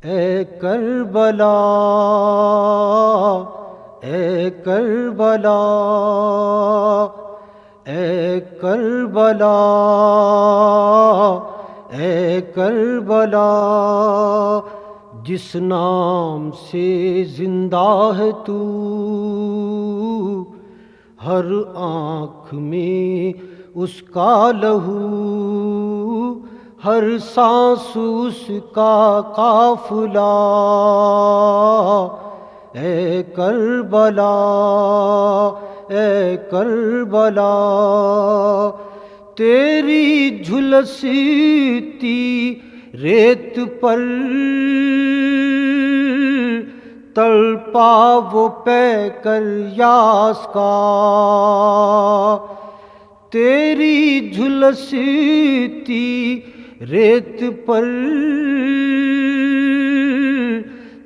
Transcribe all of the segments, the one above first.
اے کربلا، اے کربلا، اے کربلا، اے کربلا، جس نام سے زندہ ہے تو، ہر آنکھ میں اس کا لہو، ہر سانس اس کا قافلہ، اے کربلا، اے کربلا، تیری جھلستی ریت پر تڑپا وہ پیکر یاس کا، تیری جھلستی ریت پر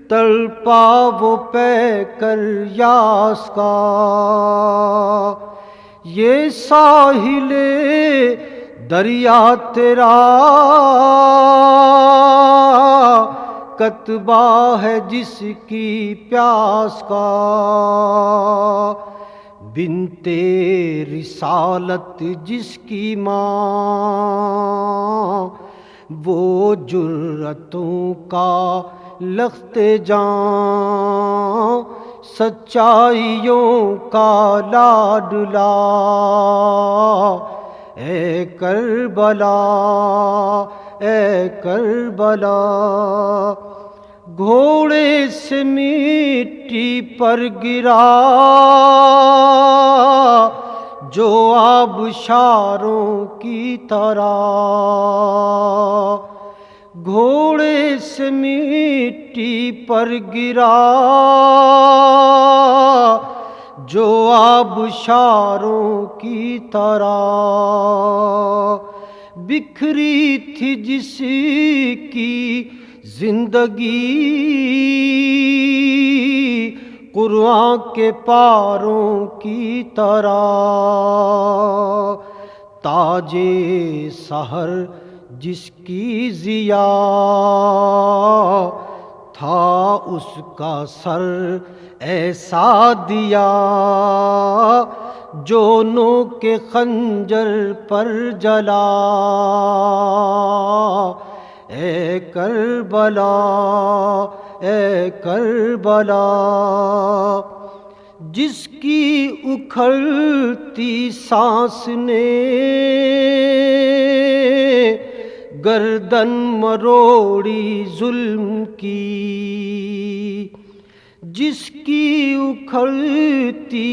تڑپا وہ پیکر یاس کا، یہ ساحل دریا تیرا کتبہ ہے جس کی پیاس کا، بنت رسالت جس کی ماں، وہ جرأتوں کا لخت جاں، سچائیوں کا لاڈلا، اے کربلا، اے کربلا، گھوڑے سے مٹی پر گرا جو آبشاروں کی طرح، گھوڑے سے مٹی پر گرا جو آبشاروں کی طرح، بکھری تھی جس کی زندگی قرآن کے پاروں کی طرح، تاج سحر جس کی ضیا تھا اس کا سر ایسا دیا جو نوک خنجر پر جلا، اے کربلا، اے کربلا، جس کی اکھڑتی سانس نے گردن مروڑی ظلم کی، جس کی اکھڑتی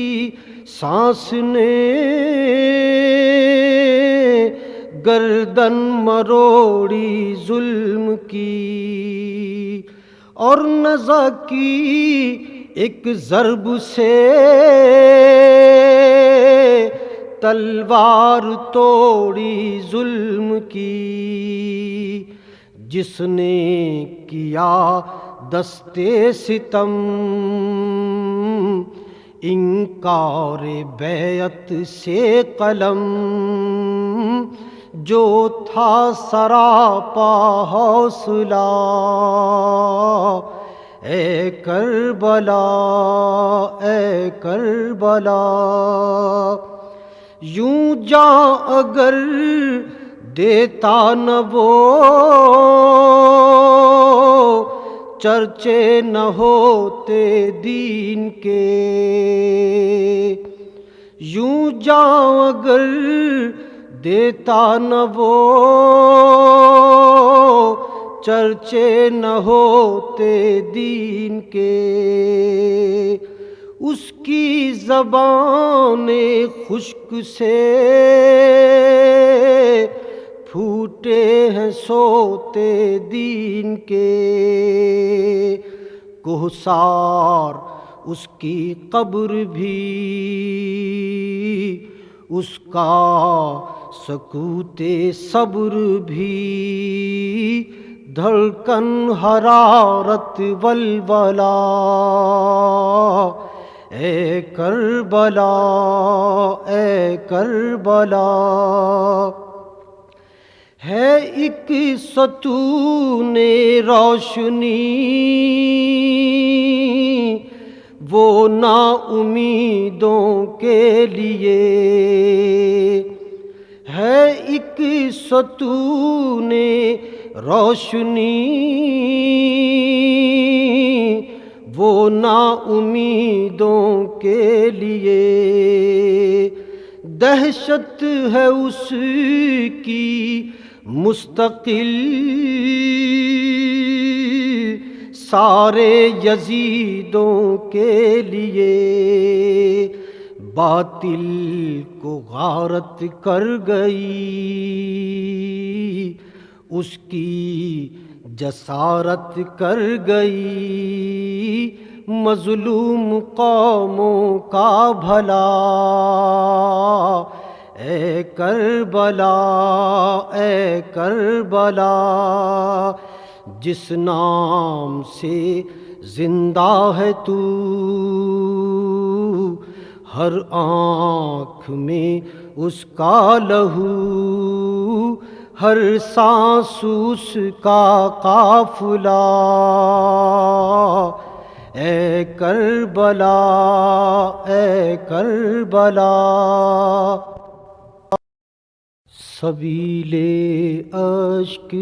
سانس نے گردن مروڑی ظلم کی، اور نزع کی ایک ضرب سے تلوار توڑی ظلم کی، جس نے کیا دستے ستم انکار بیعت سے قلم، جو تھا سراپا حوصلہ، اے کربلا، اے کربلا، یوں جاں اگر دیتا نہ وہ چرچے نہ ہوتے دین کے، یوں جاں اگر دیتا نہ وہ چرچے نہ ہوتے دین کے، اس کی زبان خشک سے پھوٹے ہیں سوتے دین کے، کوہسار اس کی قبر بھی، اس کا سکوت صبر بھی، دھڑکن حرارت ولولہ، اے کربلا، اے کربلا، ہے ایک ستون روشنی وہ نا امیدوں کے لیے، ہے ایک ستون روشنی وہ نا امیدوں کے لیے، دہشت ہے اس کی مستقل سارے یزیدوں کے لیے، باطل کو غارت کر گئی اس کی جسارت کر گئی، مظلوم قوموں کا بھلا اے کربلا اے کربلا، جس نام سے زندہ ہے تو، ہر آنکھ میں اس کا لہو، ہر سانس اس کا قافلہ، اے کربلا اے کربلا۔ سبیل اشک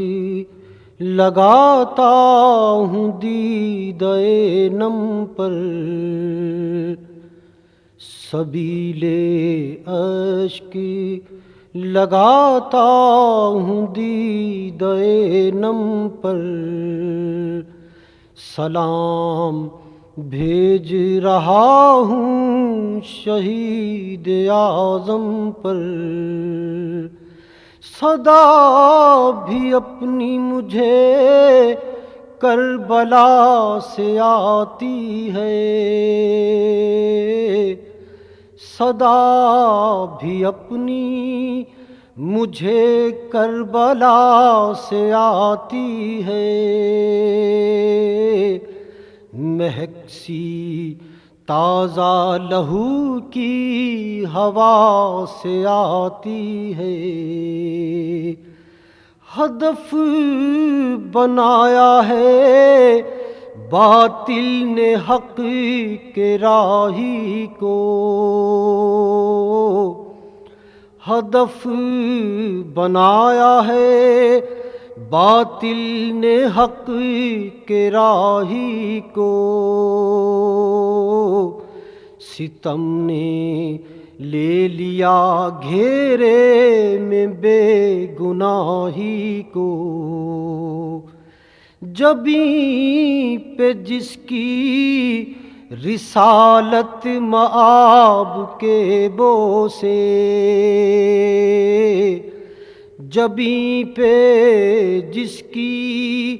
لگاتا ہوں دیدہ نم پر، سبیل اشک لگاتا ہوں دیدہ نم پر، سلام بھیج رہا ہوں شہید اعظم پر، صدا بھی اپنی مجھے کربلا سے آتی ہے، صدا بھی اپنی مجھے کربلا سے آتی ہے، مہک سی تازہ لہو کی ہوا سے آتی ہے، ہدف بنایا ہے باطل نے حق کے راہی کو، ہدف بنایا ہے باطل نے حق کے راہی کو، ستم نے لے لیا گھیرے میں بے گناہی کو، جبیں پہ جس کی رسالت مآب کے بوسے، جبیں پہ جس کی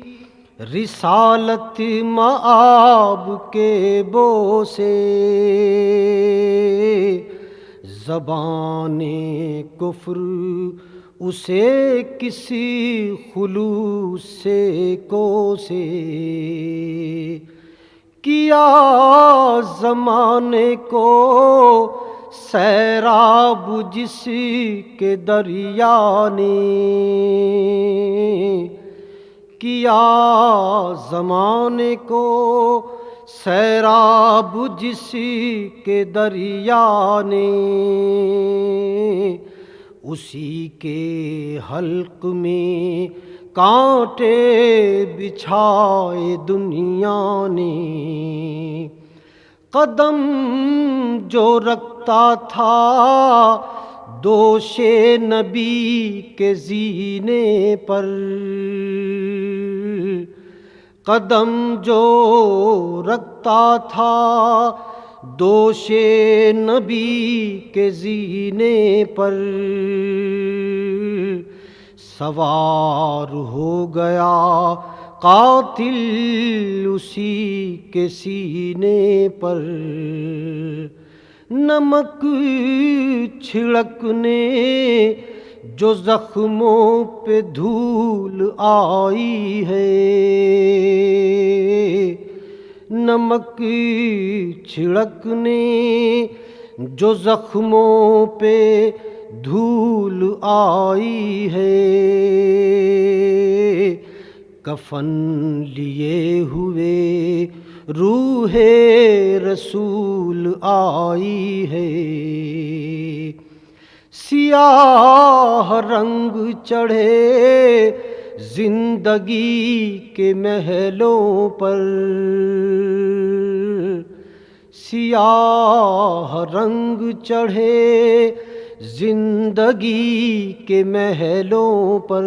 رسالت مآب کے بوسے، زبان کفر اسے کسی خلوص سے کوسے، کیا زمانے کو سیراب جس کے دریا نے، کیا زمانے کو سیراب جس کے دریا نے، اسی کے حلق میں کانٹے بچھائے دنیا نے، قدم جو رکھتا تھا دوش نبی کے زینے پر، قدم جو رکھتا تھا دوش نبی کے زینے پر، سوار ہو گیا قاتل اسی کے سینے پر، نمک چھڑکنے جو زخموں پہ دھول آئی ہے، نمک چھڑکنے جو زخموں پہ دھول آئی ہے، کفن لیے ہوئے روح رسول آئی ہے، سیاہ رنگ چڑھے زندگی کے محلوں پر، سیاہ رنگ چڑھے زندگی کے محلوں پر،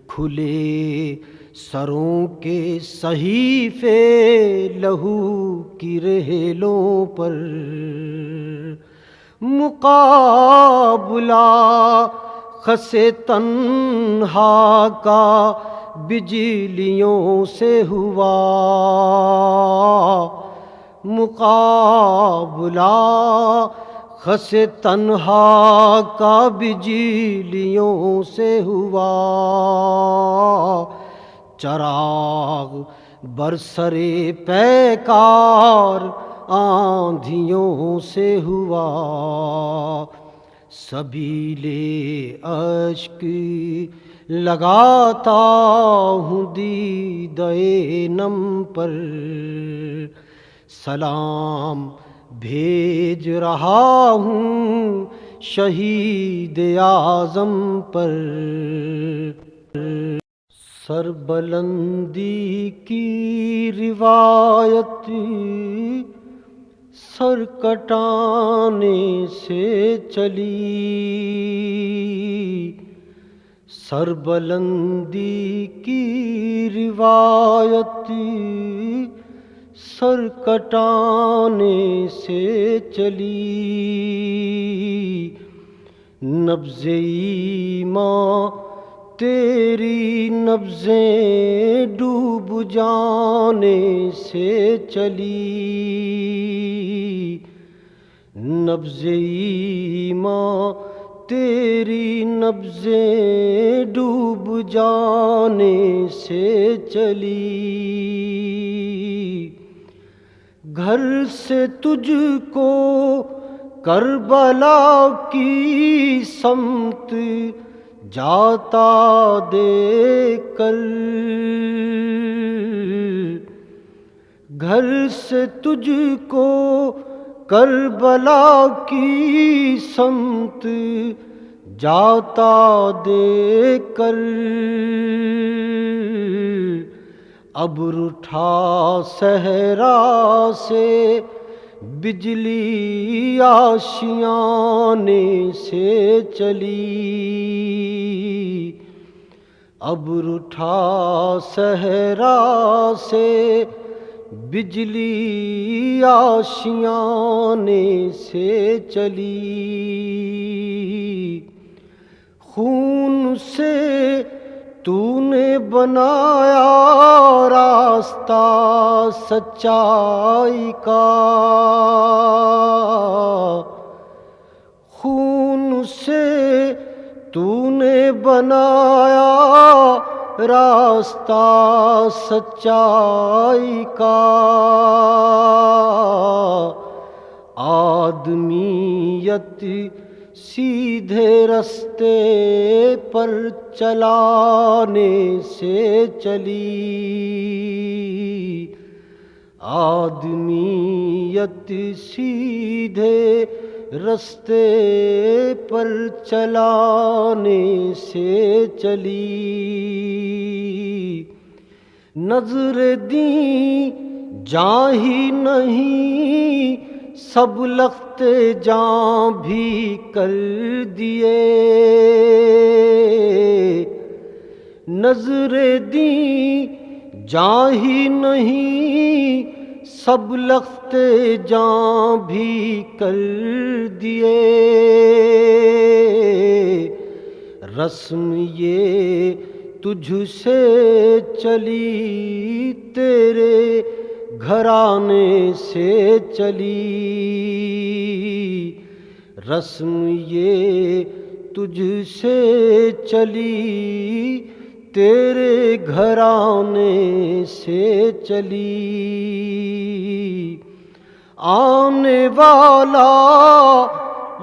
کھلے سروں کے صحیفے لہو کی ریلوں پر، مقابلہ خس تنہا کا بجلیوں سے ہوا، مقابلہ خس تنہا کا بجلیوں سے ہوا، چراغ برسرے پیکار آندھیوں سے ہوا، سبیلے اشک لگاتا ہوں دیدے نم پر، سلام بھیج رہا ہوں شہید اعظم پر، سربلندی کی روایت سر کٹانے سے چلی، سربلندی کی روایت سر کٹانے سے چلی، نبض ایمان تیری نبضیں ڈوب جانے سے چلی، نبض ایمان تیری نبضیں ڈوب جانے سے چلی، گھر سے تجھ کو کربلا کی سمت جاتا دیکھ کر، گھر سے تجھ کو کربلا کی سمت جاتا دیکھ کر، ابر اٹھا صحرا سے بجلی آشیانے سے چلی، ابر اٹھا صحرا سے بجلی آشیانے سے چلی، خون سے تو نے بنایا راستہ سچائی کا، خون سے تو نے بنایا راستہ سچائی کا، آدمیت سیدھے رستے پر چلانے سے چلی، آدمیت سیدھے رستے پر چلانے سے چلی، نظر دیں جاں ہی نہیں سب لختے جاں بھی کر دیے، نظر دیں جاں ہی نہیں سب لختے جاں بھی کر دیے، رسم یہ تجھ سے چلی تیرے گھرانے سے چلی، رسم یہ تجھ سے چلی تیرے گھرانے سے چلی، آنے والا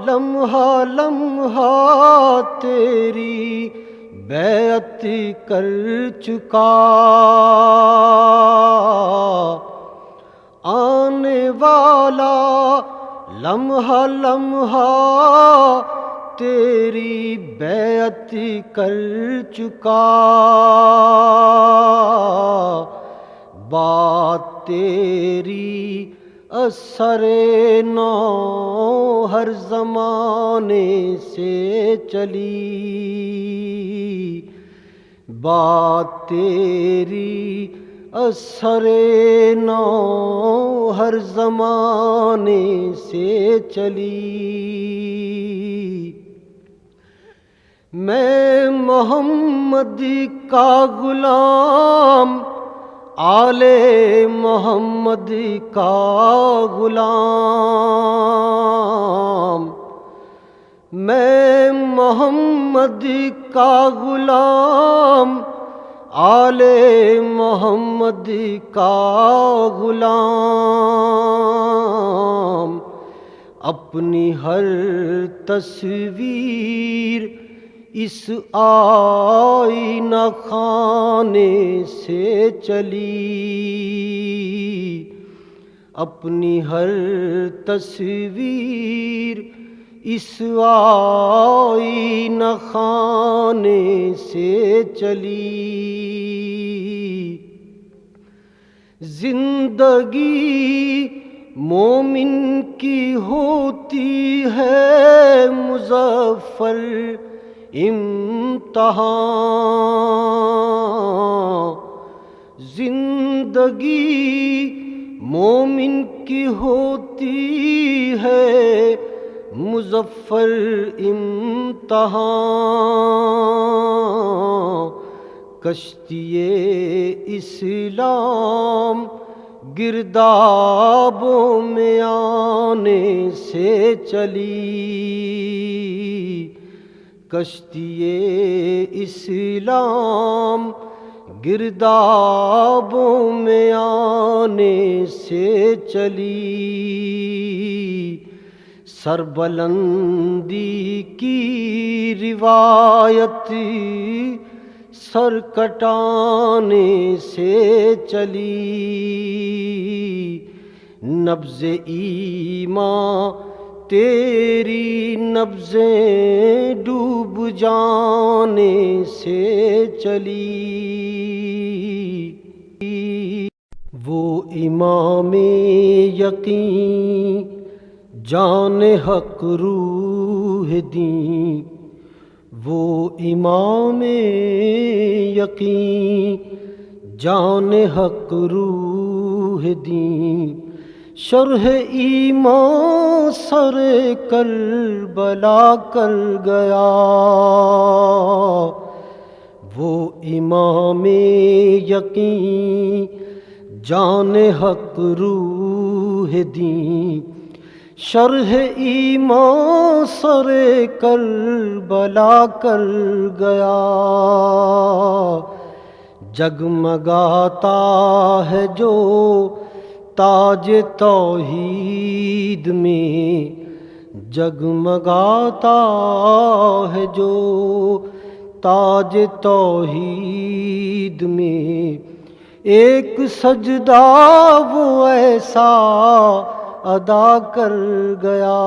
لمحہ لمحہ تیری بیعت کر چکا، آنے والا لمحہ لمحہ تیری بیعت کر چکا، بات تیری اثر نو ہر زمانے سے چلی، بات تیری اثر نو ہر زمانے سے چلی، میں محمد کا غلام، آل محمد کا غلام، میں محمد کا غلام، آل محمد کا غلام، اپنی ہر تصویر اس آئینہ خانے سے چلی، اپنی ہر تصویر اس آئینہ خانے سے چلی، زندگی مومن کی ہوتی ہے مظفر امتحان، زندگی مومن کی ہوتی ہے مظفر امتحان، کشتی اسلام گردابوں میں آنے سے چلی، کشتی اسلام گردابوں میں آنے سے چلی، سربلندی کی روایت سر کٹانے سے چلی، نبض ایمان تیری نبضیں ڈوب جانے سے چلی، وہ امام یقین جان حق روح دیں، وہ امام یقین جان حق روح دیں، شرح ایمان سر کربلا کر گیا، وہ امام یقین جان حق روح دیں، شرح ایمان سر کربلا کر گیا، جگمگاتا ہے جو تاج توحید میں، جگمگاتا ہے جو تاج توحید میں، ایک سجدہ وہ ایسا ادا کر گیا،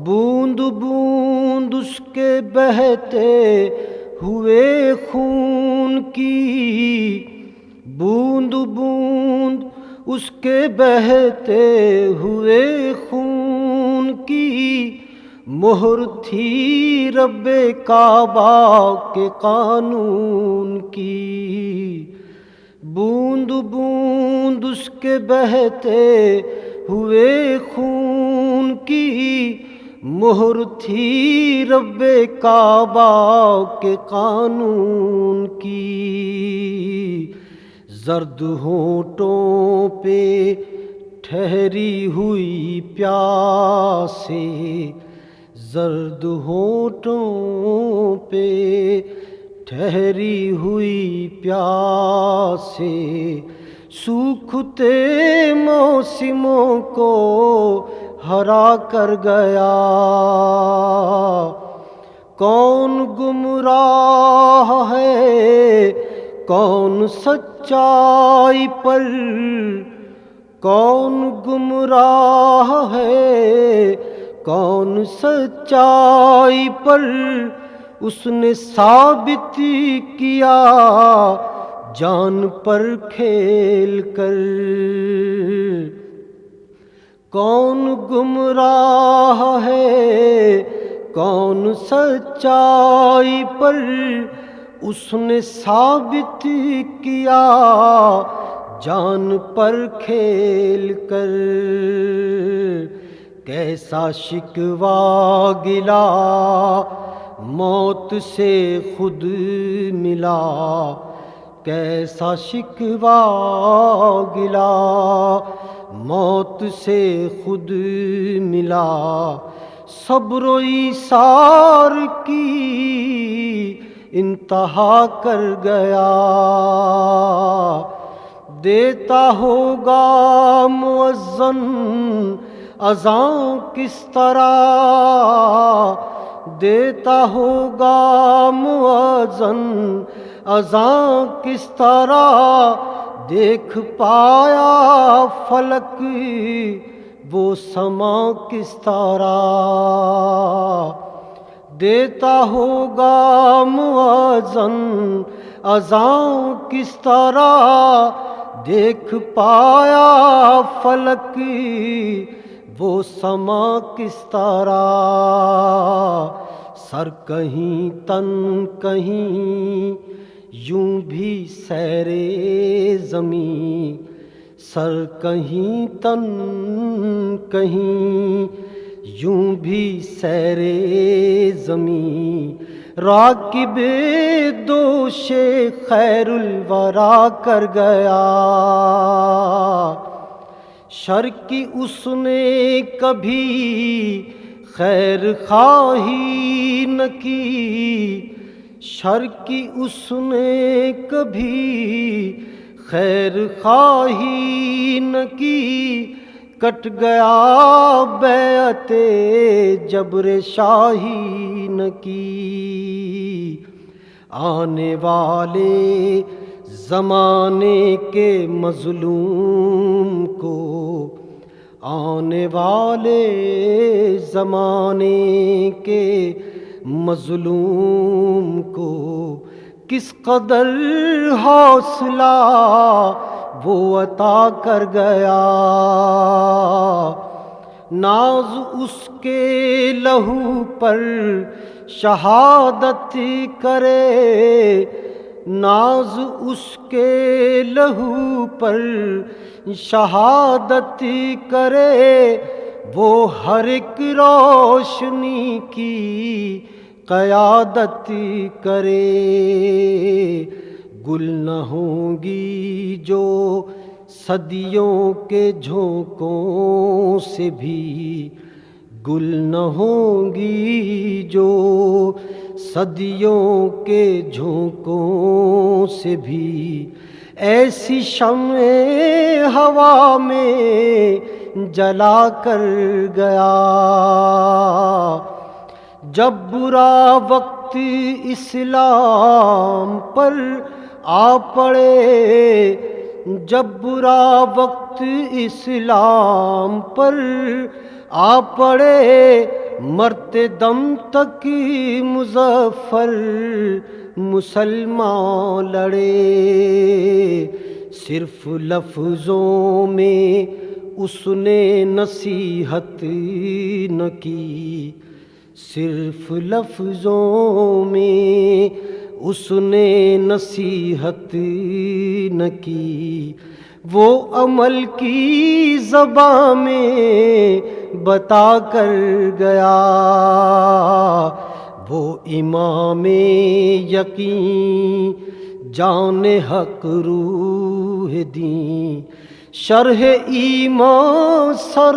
بوند بوند اس کے بہتے ہوئے خون کی، بوند بوند اس کے بہتے ہوئے خون کی، مہر تھی رب کعبہ کے قانون کی، بوند بوند اس کے بہتے ہوئے خون کی، مہر تھی رب کعبہ کے قانون کی، زرد ہونٹوں پہ ٹھہری ہوئی پیاسے، زرد ہونٹوں پہ ٹھہری ہوئی پیاسے، سوکھتے موسموں کو ہرا کر گیا، کون گمراہ ہے کون سچائی پر، کون گمراہ ہے کون سچائی پر، اس نے ثابت کیا جان پر کھیل کر، کون گمراہ ہے کون سچائی پر، اس نے ثابت کیا جان پر کھیل کر، کیسا شکوہ گلا موت سے خود ملا، کیسا شکوہ گلا موت سے خود ملا، صبر و ایثار کی انتہا کر گیا، دیتا ہوگا مؤذن اذان کس طرح، دیتا ہوگا مؤذن اذان کس طرح، دیکھ پایا فلک وہ سما کس طرح، دیتا ہوگا مؤذن اذان کس طرح، دیکھ پایا فلک وہ سما کس طرح، سر کہیں تن کہیں یوں بھی سیر زمیں، سر کہیں تن کہیں یوں بھی سیر زمیں، راکب دوش خیر الورا کر گیا، شر کی اس نے کبھی خیر خواہی نہ کی، شر کی اس نے کبھی خیر خواہی نہ کی، کٹ گیا بیعت جبر شاہی نہ کی، آنے والے زمانے کے مظلوم کو، آنے والے زمانے کے مظلوم کو، کس قدر حوصلہ وہ عطا کر گیا، ناز اس کے لہو پر شہادت کرے، ناز اس کے لہو پر شہادت کرے، وہ ہر ایک روشنی کی قیادت کرے، گل نہ ہوں گی جو صدیوں کے جھونکوں سے بھی، گل نہ ہوں گی جو صدیوں کے جھونکوں سے بھی، ایسی شمع ہوا میں جلا کر گیا، جب برا وقت اسلام پر آ پڑے، جب برا وقت اسلام پر آ پڑے، مرتے دم تک مظفر مسلمان لڑے، صرف لفظوں میں اس نے نصیحت نہ کی، صرف لفظوں میں اس نے نصیحت نہ کی، وہ عمل کی زبان میں بتا کر گیا، وہ امام یقین جان حق روح دین، شرح ایمان سر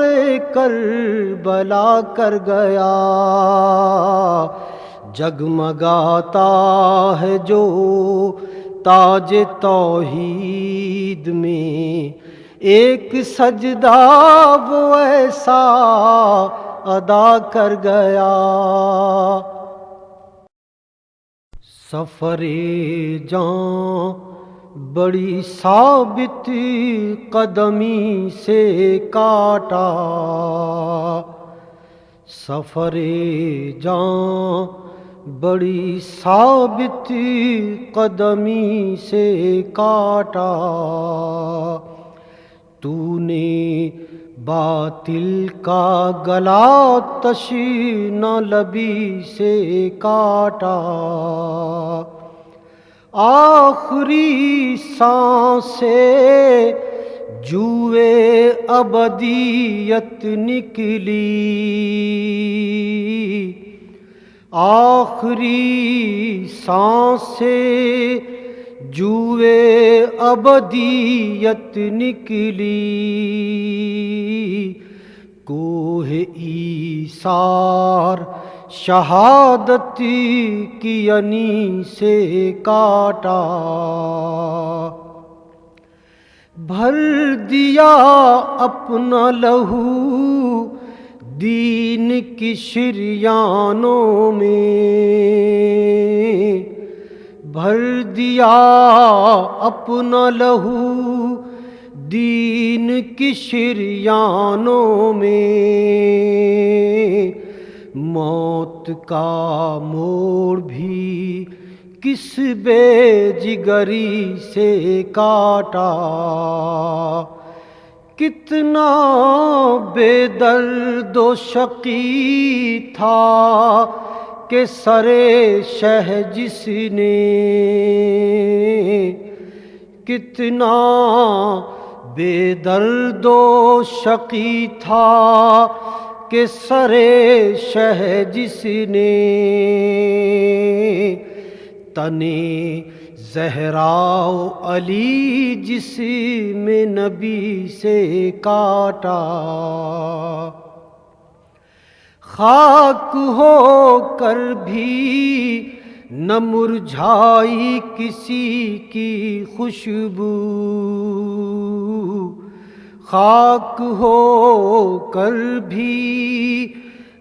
کربلا کر گیا، جگمگاتا ہے جو تاج توحید میں، ایک سجدہ وہ ایسا ادا کر گیا، سفر جاں بڑی ثابت قدمی سے کاٹا، سفر جاں بڑی ثابت قدمی سے کاٹا، تو نے باطل کا گلا تشنہ لبی سے کاٹا، آخری سانس سے جوئے ابدیت نکلی، آخری سانس سے جوئے ابدیت نکلی، کوہ ایثار شہادت کی ینی سے کاٹا، بھر دیا اپنا لہو دین کی شریانوں میں، بھر دیا اپنا لہو دین کی شریانوں میں، موت کا موڑ بھی کس بے جگری سے کاٹا، کتنا بے درد و شقی تھا کہ سر شہ جس نے، کتنا بے درد و شقی تھا کہ سر شہ جس نے، تنے زہرا و علی جسم نبی سے کاٹا، خاک ہو کر بھی نہ مرجھائی کسی کی خوشبو، خاک ہو کر بھی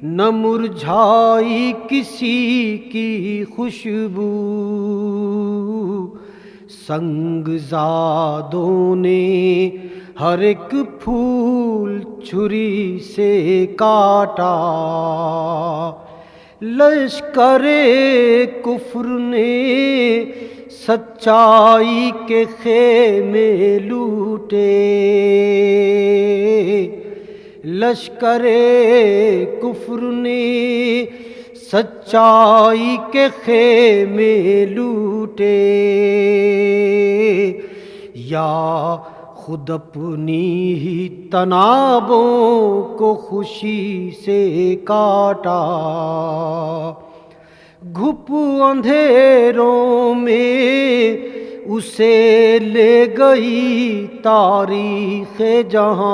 نہ مرجھائی کسی کی خوشبو، سنگ زادوں نے ہر ایک پھول چھری سے کاٹا، لشکر کفر نے سچائی کے خیمے لوٹے، لشکر کفر نے سچائی کے خیمے لوٹے، یا خود اپنی ہی تنابوں کو خوشی سے کاٹا، گھپ اندھیروں میں اسے لے گئی تاریخ جہاں،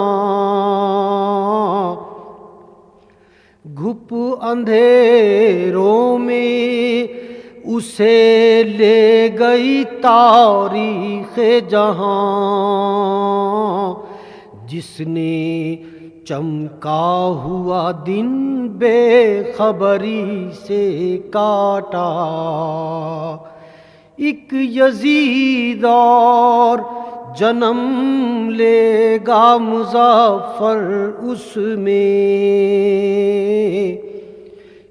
گھپ اندھیروں میں اسے لے گئی تاریخ جہاں، جس نے چمکا ہوا دن بے خبری سے کاٹا، ایک یزید اور جنم لے گا مظفر اس میں،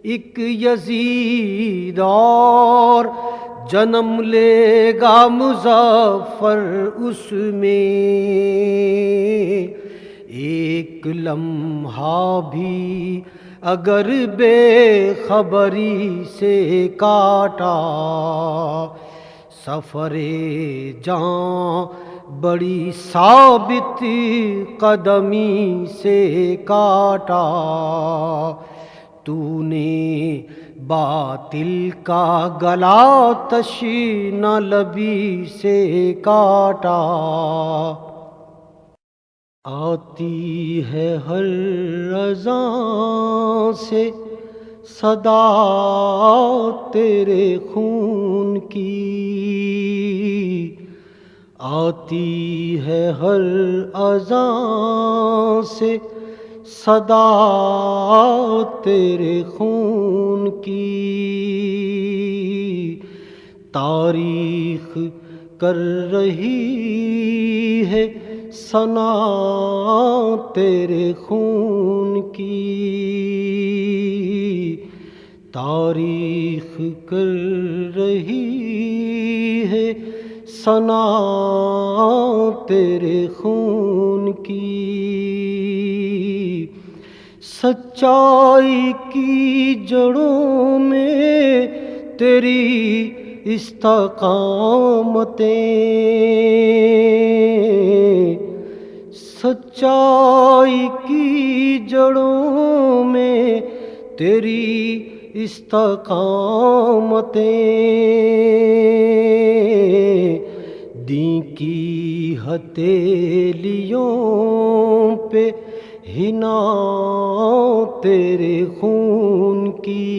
ایک یزید اور جنم لے گا مظفر اس میں، ایک لمحہ بھی اگر بے خبری سے کاٹا، سفر جاں بڑی ثابت قدمی سے کاٹا، تو نے باطل کا گلا تشنہ لبی سے کاٹا، آتی ہے ہر اذان سے صدا تیرے خون کی، آتی ہے ہر اذان سے صدا تیرے خون کی، تاریخ کر رہی ہے ثنا تیرے خون کی، تاریخ کر رہی ہے ثنا تیرے خون کی، سچائی کی جڑوں میں تیری استقامتیں، سچائی کی جڑوں میں تیری استقامتیں، دین کی ہتھیلیوں پہ ہنا تیرے خون کی،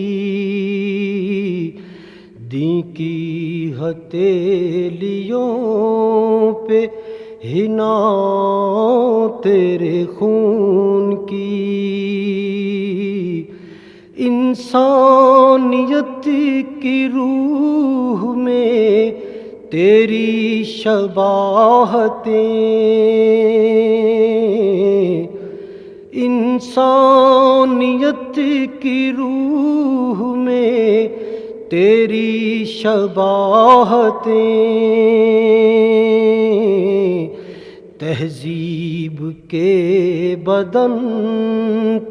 دین کی ہتھیلیوں پہ ہنا تیرے خون کی، انسانیت کی روح میں تیری شباہتیں، انسانیت کی روح میں تیری شباہتیں، تہذیب کے بدن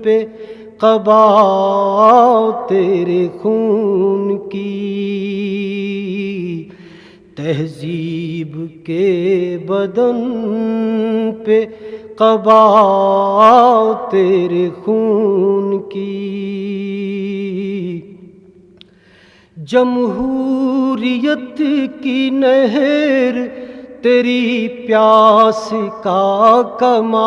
پہ قبا تیرے خون کی، تہذیب کے بدن پہ قبا تیرے خون کی، جمہوریت کی نہر تیری پیاس کا کمال،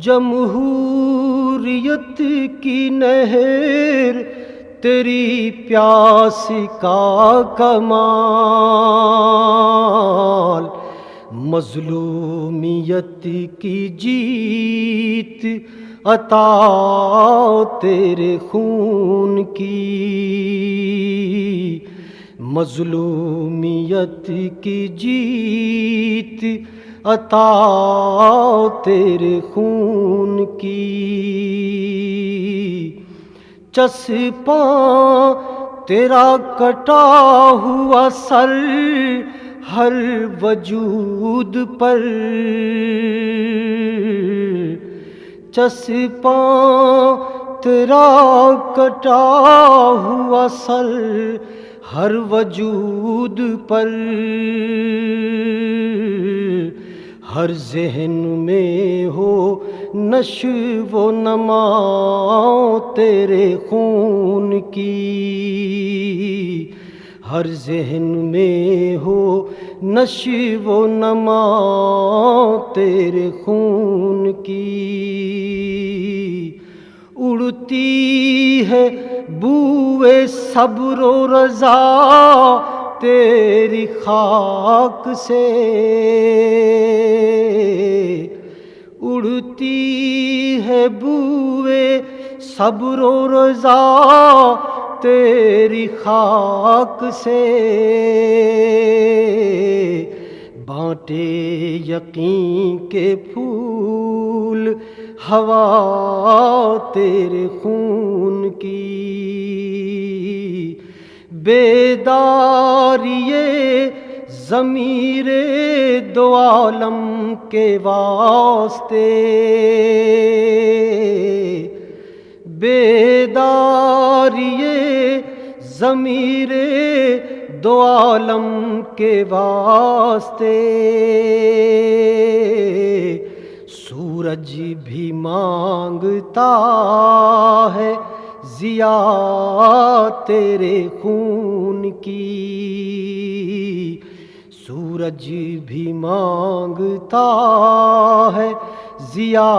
جمہوریت کی نہر تیری پیاس کا کمال، مظلومیت کی جیت عطا تیرے خون کی، مظلومیت کی جیت عطا تیرے خون کی، چسپاں تیرا کٹا ہوا سر ہر وجود پر، چسپاں تیرا کٹا ہوا سر ہر وجود پر، ہر ذہن میں ہو نشو و نما تیرے خون کی، ہر ذہن میں ہو نشو و نما تیرے خون کی، اڑتی ہے بوئے صبر و رضا تیری خاک سے، اڑتی ہے بوئے صبر و رضا تیری خاک سے، بانٹے یقین کے پھول ہوا تیرے خون کی، بیداری ضمیر دو عالم کے واسطے، بیداری ضمیر دو عالم کے واسطے، سورج بھی مانگتا ہے ضیا تیرے خون کی، سورج بھی مانگتا ہے ضیا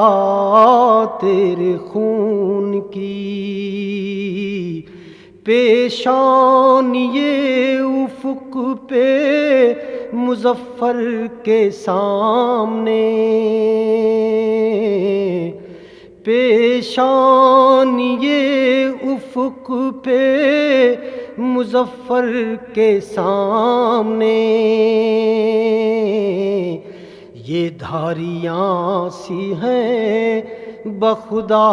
تیرے خون کی، پیشانی افق پہ مظفر کے سامنے، پیشانی افق پہ مظفر کے سامنے، یہ دھاریاں سی ہیں بخدا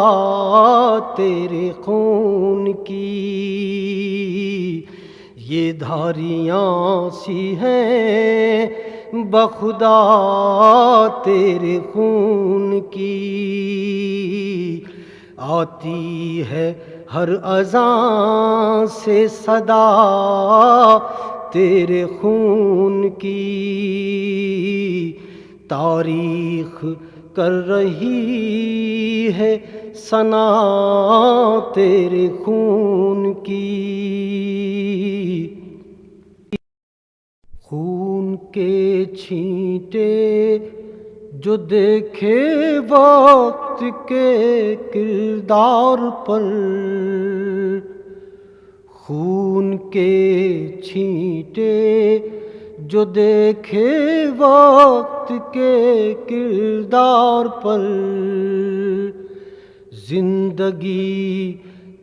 تیرے خون کی، یہ دھاریاں سی ہیں بخدا تیرے خون کی، آتی ہے ہر اذان سے صدا تیرے خون کی، تاریخ کر رہی ہے ثنا تیرے خون کی، خون کے چھینٹے جو دیکھے وقت کے کردار پر، خون کے چھینٹے جو دیکھے وقت کے کردار پر، زندگی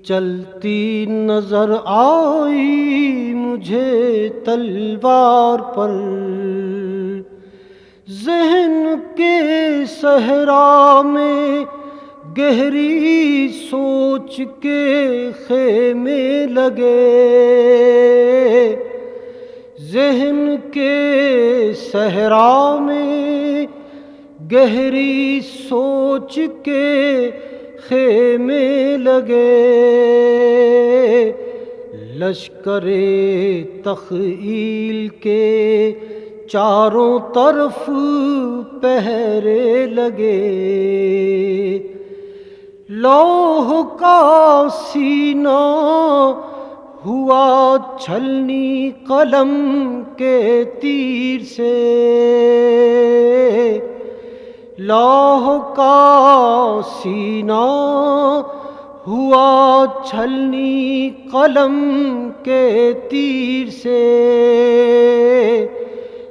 چلتی نظر آئی مجھے تلوار پر، ذہن کے صحرا میں گہری سوچ کے خیمے لگے، ذہن کے صحرا میں گہری سوچ کے خیمے لگے، لشکر تخیل کے چاروں طرف پہرے لگے، لوح کا سینہ ہوا چھلنی قلم کے تیر سے، لوح کا سینہ ہوا چھلنی قلم کے تیر سے،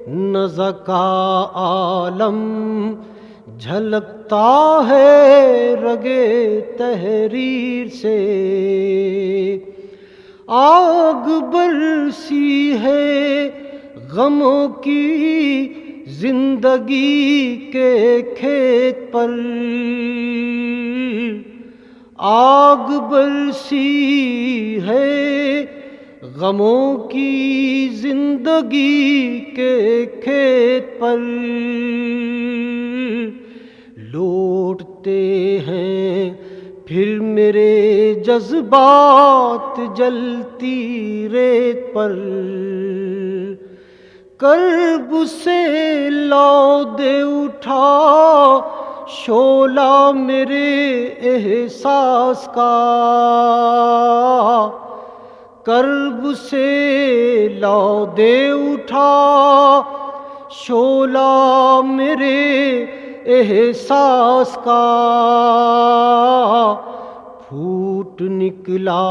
نزع کا عالم جھلکتا ہے رگے تحریر سے، آگ برسی ہے غموں کی زندگی کے کھیت پر، آگ برسی ہے غموں کی زندگی کے کھیت پر، لوٹتے ہیں پھر میرے جذبات جلتی ریت پر، کرب سے لا دے اٹھا شعلہ میرے احساس کا، کرب سے لا دے اٹھا شعلہ میرے احساس کا، پھوٹ نکلا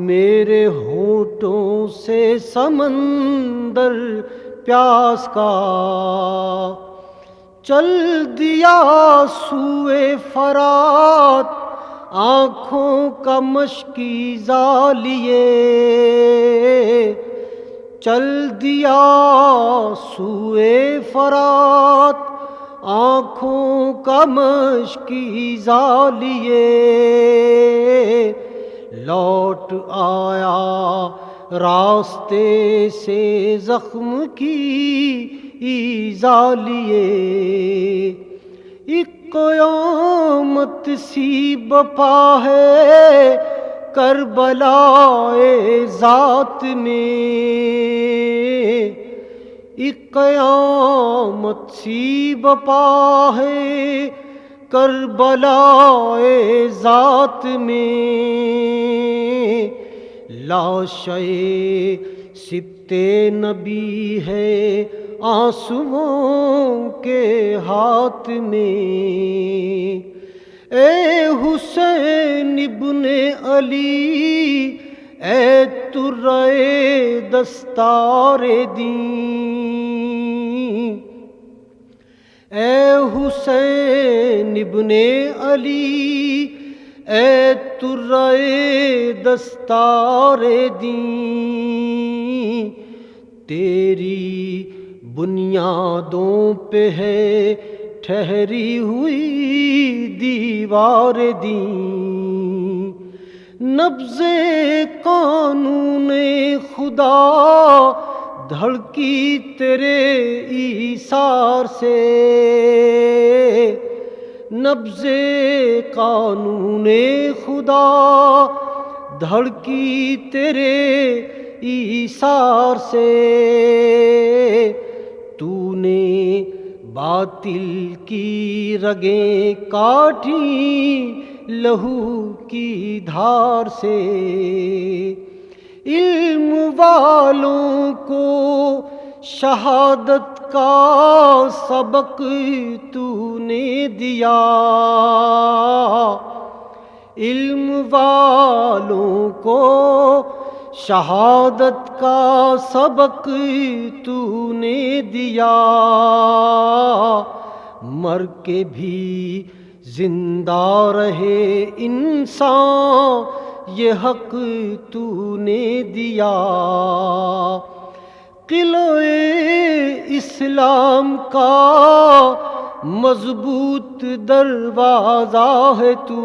میرے ہونٹوں سے سمندر پیاس کا، چل دیا سوئے فرات آنکھوں کا مشکیزہ لیے، چل دیا سوئے فرات آنکھوں کا مشکیزہ لیے، لوٹ آیا راستے سے زخم کی ایذا لیے، ایک قیامت سی بپا ہے کربلا ذات میں، ایک قیامت سی بپا ہے کربلا ذات میں، لاشِ سبط نبی ہے آنسوؤں کے ہاتھ میں، اے حسین ابن علی اے ترے دستار دین، اے حسین ابن علی، اے ترے دستار دین، تیری بنیادوں پہ ہے ٹھہری ہوئی دیوار دین، نبض قانون خدا دھڑکی تیرے ایثار سے، نبض قانون خدا دھڑکی تیرے ایثار سے، تو نے باطل کی رگیں کاٹیں لہو کی دھار سے، علم والوں کو شہادت کا سبق تو نے دیا، علم والوں کو شہادت کا سبق تو نے دیا، مر کے بھی زندہ رہے انسان یہ حق تو نے دیا، قلعے اسلام کا مضبوط دروازہ ہے تو،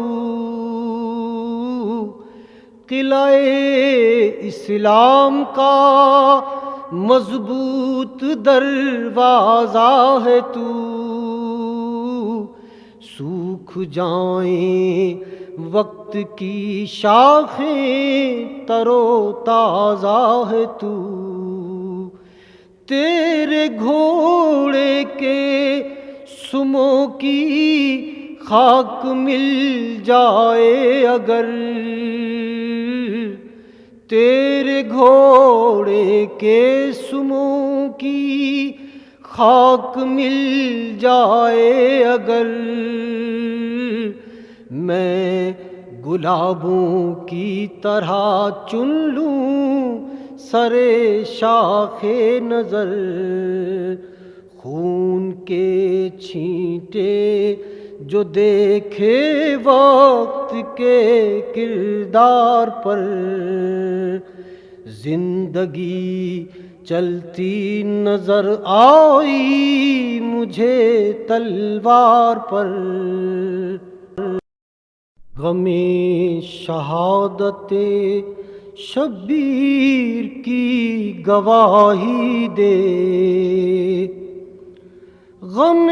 قلعے اسلام کا مضبوط دروازہ ہے تو، سوکھ جائیں وقت کی شاخیں تر و تازہ ہے تو، تیرے گھوڑے کے سموں کی خاک مل جائے اگر، تیرے گھوڑے کے سموں کی خاک مل جائے اگر، میں گلابوں کی طرح چن لوں سرے شاخ نظر، خون کے چھینٹے جو دیکھے وقت کے کردار پر، زندگی چلتی نظر آئی مجھے تلوار پر، غم شہادت شبیر کی گواہی دے، غم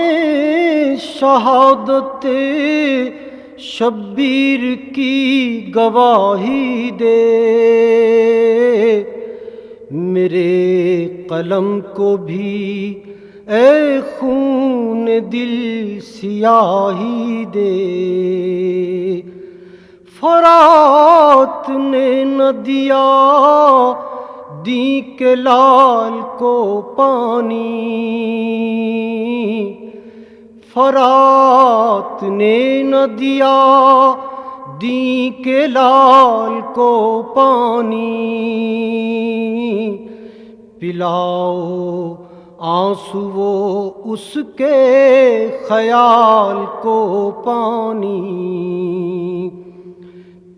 شہادت شبیر کی گواہی دے، میرے قلم کو بھی اے خون دل سیاہی دے، فرات نے نہ دیا دیں کے لال کو پانی، فرات نے نہ دیا دیں کے لال کو پانی، پلاؤ آنسو اس کے خیال کو پانی،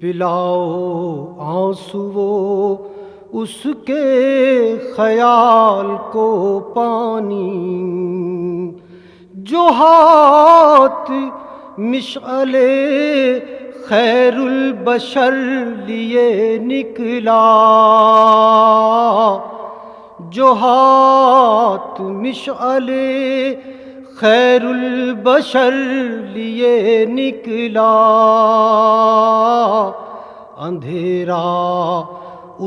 پلاؤ آنسو اس کے خیال کو پانی، جو ہاتھ مشعل خیر البشر لیے نکلا، جو ہاتھ مشعل خیر البشر لیے نکلا، اندھیرا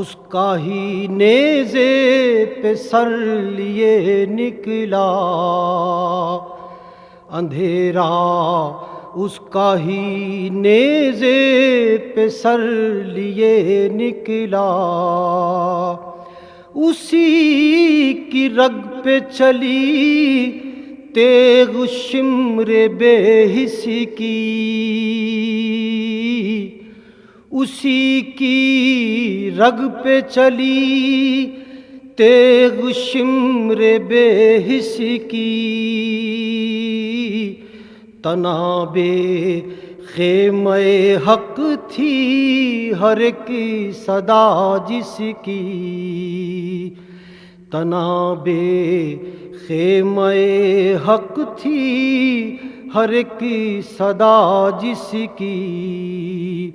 اس کا ہی نیزے پہ سر لیے نکلا، اندھیرا اس کا ہی نیزے پہ سر لیے نکلا، اسی کی رگ پہ چلی تیغ شمر بے حس کی، اسی کی رگ پہ چلی تیغ شمر بے حس کی، تناب خیمہ حق تھی ہر ایک صدا جس کی، تناب خیمہ حق تھی ہر ایک صدا جس کی،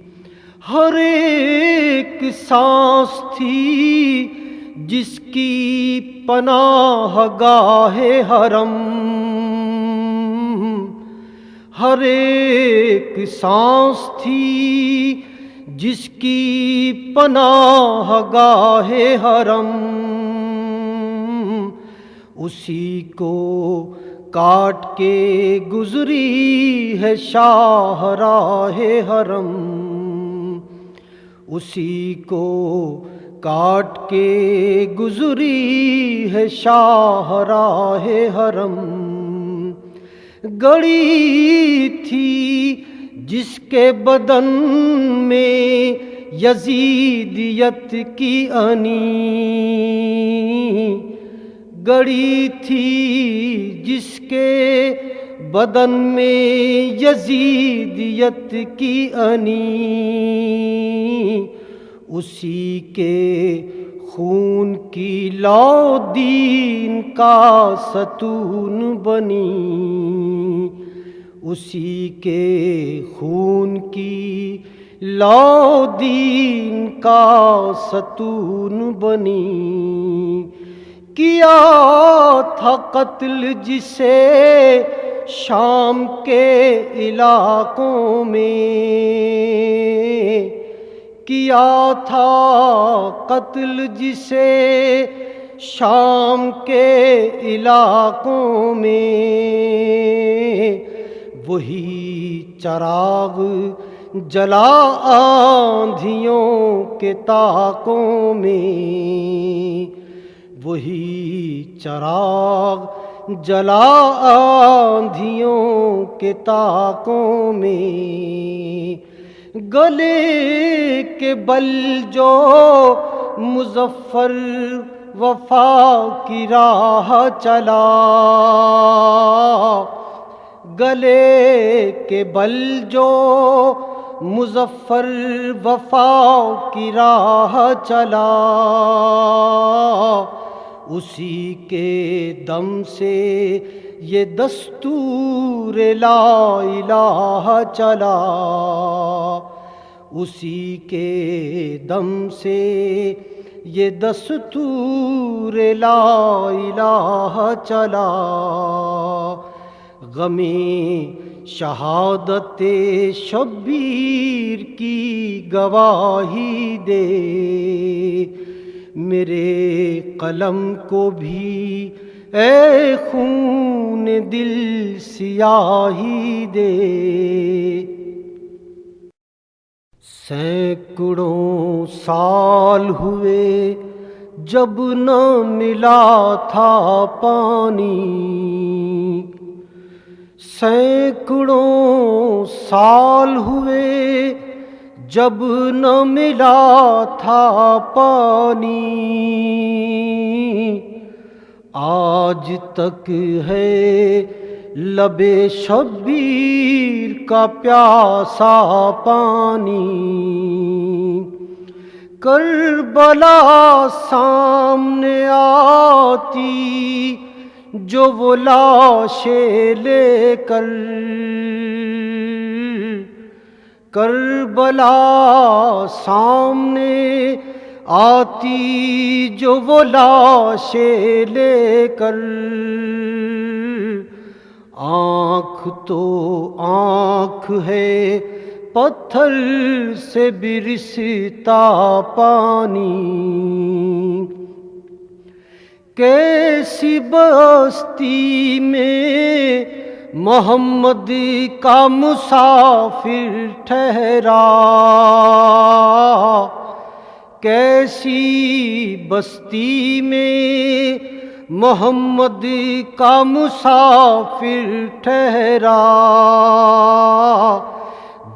ہر ایک سانس تھی جس کی پناہ گاہ حرم، ہر ایک سانس تھی جس کی پناہ گاہ حرم، اسی کو کاٹ کے گزری ہے شاہراہ حرم، اسی کو کاٹ کے گزری ہے شاہراہ حرم، گڑی تھی جس کے بدن میں یزیدیت کی انی، گڑی تھی جس کے بدن میں یزیدیت کی انی، اسی کے خون کی لو دین کا ستون بنی، اسی کے خون کی لو دین کا ستون بنی، کیا تھا قتل جسے شام کے علاقوں میں، کیا تھا قتل جسے شام کے علاقوں میں، وہی چراغ جلا آندھیوں کے طاقوں میں، وہی چراغ جلا آندھیوں کے طاقوں میں، گلے کے بل جو مظفر وفا کی راہ چلا، گلے کے بل جو مظفر وفا کی راہ چلا، اسی کے دم سے یہ دستور لا الہ چلا، اسی کے دم سے یہ دستور لا الہ چلا، غم شہادت شبیر کی گواہی دے، میرے قلم کو بھی اے خون دل سیاہی دے، سینکڑوں سال ہوئے جب نہ ملا تھا پانی، سینکڑوں سال ہوئے جب نہ ملا تھا پانی، آج تک ہے لب شبیر کا پیاسا پانی، کربلا سامنے آتی جو وہ لاشیں لے کر، کربلا سامنے آتی جو وہ لاشیں لے کر، آنکھ تو آنکھ ہے پتھر سے برستا پانی، کیسی بستی میں محمد کا مسافر ٹھہرا، کیسی بستی میں محمد کا مسافر ٹھہرا،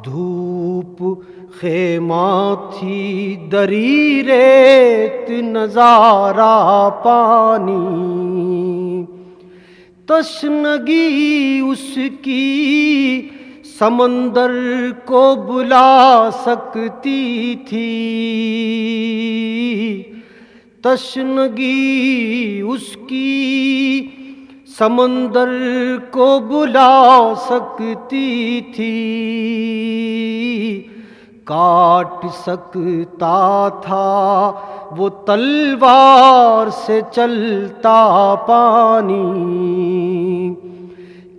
دھوپ خیمہ تھی دری ریت نظارہ پانی، تشنگی اس کی سمندر کو بلا سکتی تھی، تشنگی اس کی سمندر کو بلا سکتی تھی، کاٹ سکتا تھا وہ تلوار سے چلتا پانی،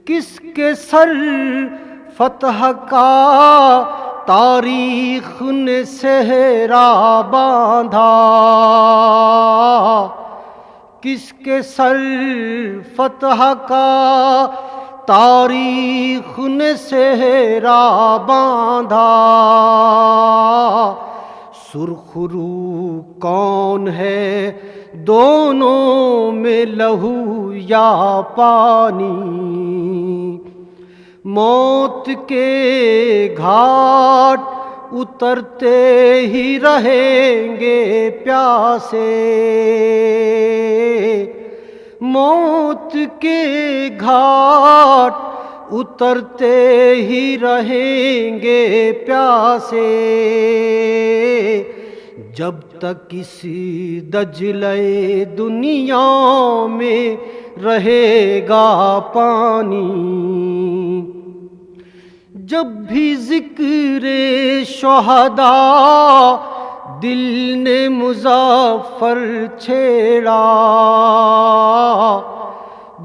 کس کے سر فتح کا تاریخ نے صحرا باندھا، کس کے سر فتح کا تاریخ نے صحرا باندھا، سرخ رو کون ہے دونوں میں لہو یا پانی، موت کے گھاٹ اترتے ہی رہیں گے پیاسے، موت کے گھاٹ اترتے ہی رہیں گے پیاسے، جب تک اس دجلے دنیا میں رہے گا پانی، جب بھی ذکر شہداء دل نے مظفر چھیڑا،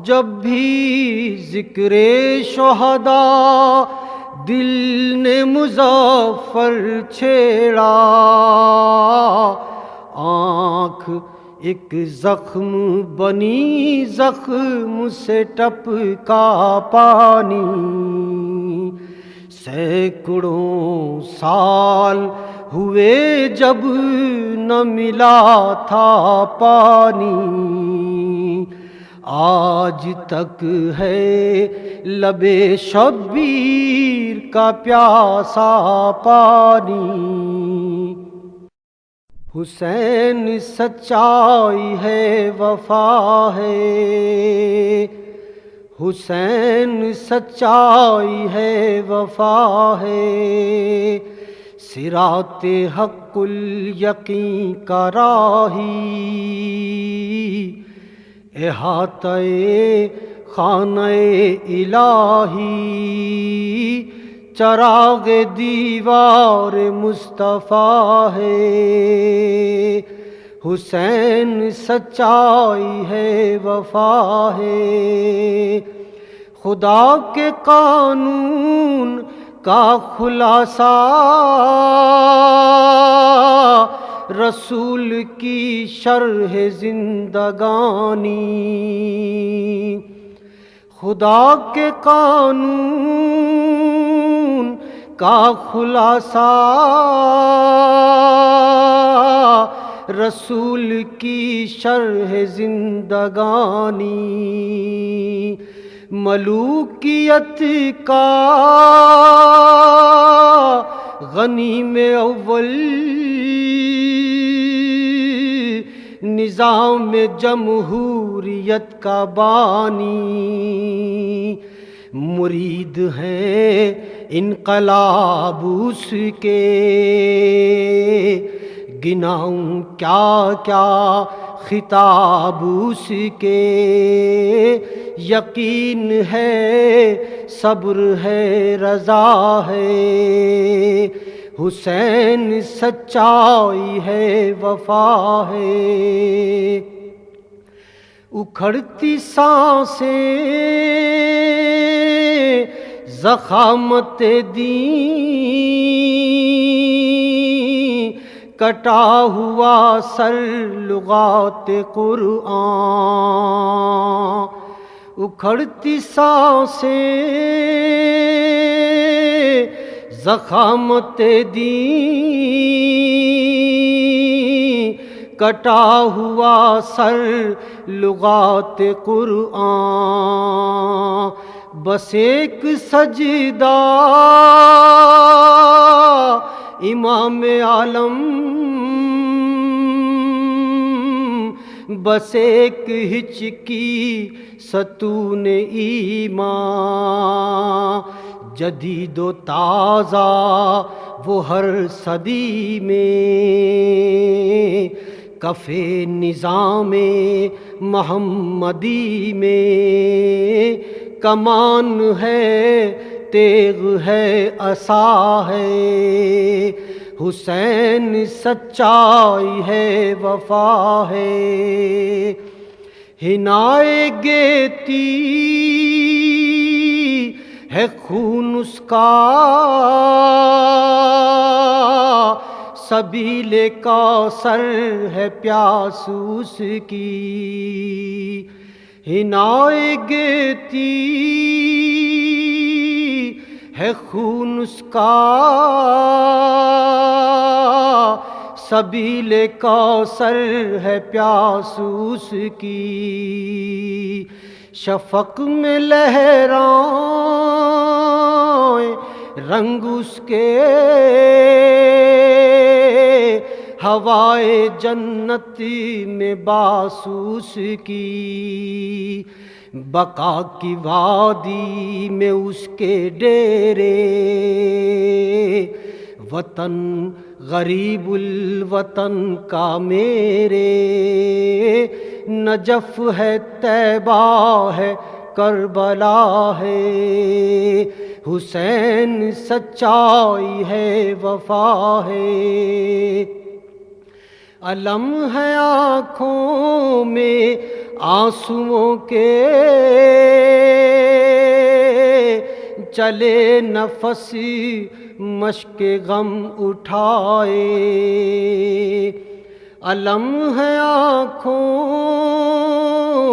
جب بھی ذکر شہداء دل نے مظفر چھیڑا، آنکھ ایک زخم بنی زخم سے ٹپکا پانی، سینکڑوں سال ہوئے جب نہ ملا تھا پانی، آج تک ہے لبے شبیر کا پیاسا پانی، حسین سچائی ہے وفا ہے، حسین سچائی ہے وفا ہے، صراط حق الیقین کا راہی، احاطہ خانہ الہی، چراغ دیوار مصطفیٰ ہے، حسین سچائی ہے وفا ہے، خدا کے قانون کا خلاصہ رسول کی شرح زندگانی، خدا کے قانون کا خلاصہ رسول کی شرح زندگانی، ملوکیت کا غنیم اول، نظام جمہوریت کا بانی، مرید ہیں انقلاب اس کے، گناؤں کیا کیا خطاب اس کے، یقین ہے صبر ہے رضا ہے، حسین سچائی ہے وفا ہے، اکھڑتی سانسیں ضخامت دین، کٹا ہوا سر لغات قرآن، اکھڑتی سانسیں ضخامت دین، کٹا ہوا سر لغات قرآن، بس ایک سجدہ امام عالم بس ایک ہچکی ستون ایمان، جدید و تازہ وہ ہر صدی میں، کفِ نظام محمدی میں، کمان ہے تیغ ہے عصا ہے، حسین سچائی ہے وفا ہے، حنائے گیتی ہے خون اس کا، سبیل کوثر ہے پیاس اس کی، حنائے گیتی ہے خون اس کا، سبیل کوثر ہے پیاس اس کی، شفق میں لہرائیں رنگ اس کے، ہوائے جنت میں باسوس کی، بقا کی وادی میں اس کے ڈیرے، وطن غریب الوطن کا میرے، نجف ہے طیبہ ہے کربلا ہے، حسین سچائی ہے وفا ہے، علم ہے آنکھوں میں آنسوؤں کے، چلے نفس مشک غم اٹھائے، علم ہے آنکھوں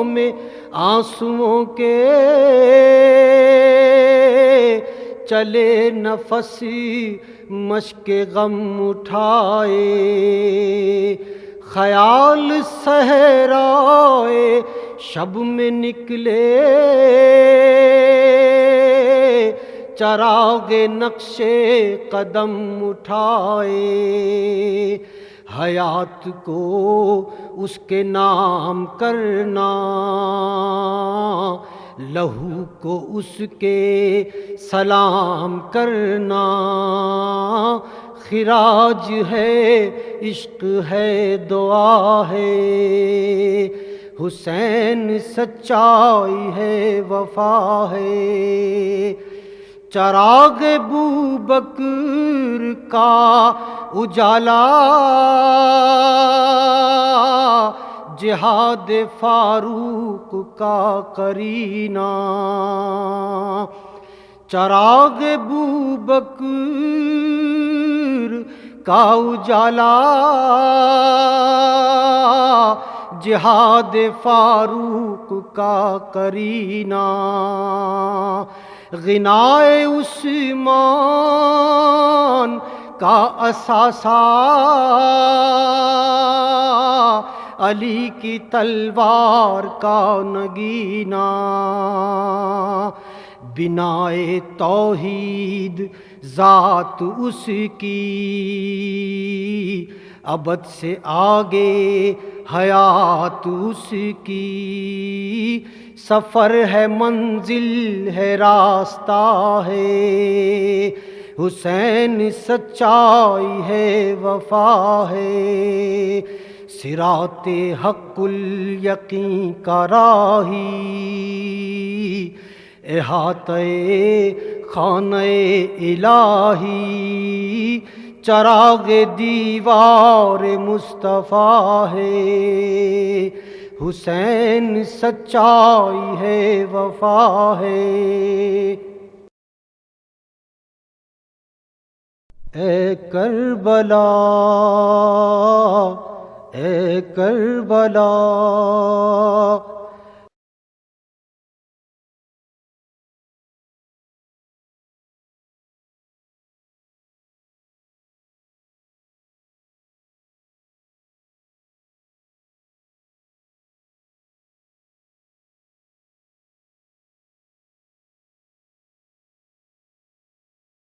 میں آنسوؤں کے، چلے نفس مشک غم اٹھائے، خیال صحرائے شب میں نکلے، چراغ نقش قدم اٹھائے، حیات کو اس کے نام کرنا، لہو کو اس کے سلام کرنا، خراج ہے عشق ہے دعا ہے، حسین سچائی ہے وفا ہے، چراغ بوبکر کا اجالا، جہاد فاروق کا کرینہ، چراغ بوبکر کا اجالا، جہاد فاروق کا کرینہ، غنائے عثمان کا اثاثہ، علی کی تلوار کا نگینہ، بنائے توحید ذات اس کی، ابد سے آگے حیات اس کی، سفر ہے منزل ہے راستہ ہے، حسین سچائی ہے وفا ہے، صراط حق الیقین کا راہی، احاطہ خانہ الہی، چراغ دیوار مصطفیٰ ہے، حسین سچائی ہے وفا ہے، اے کربلا اے کربلا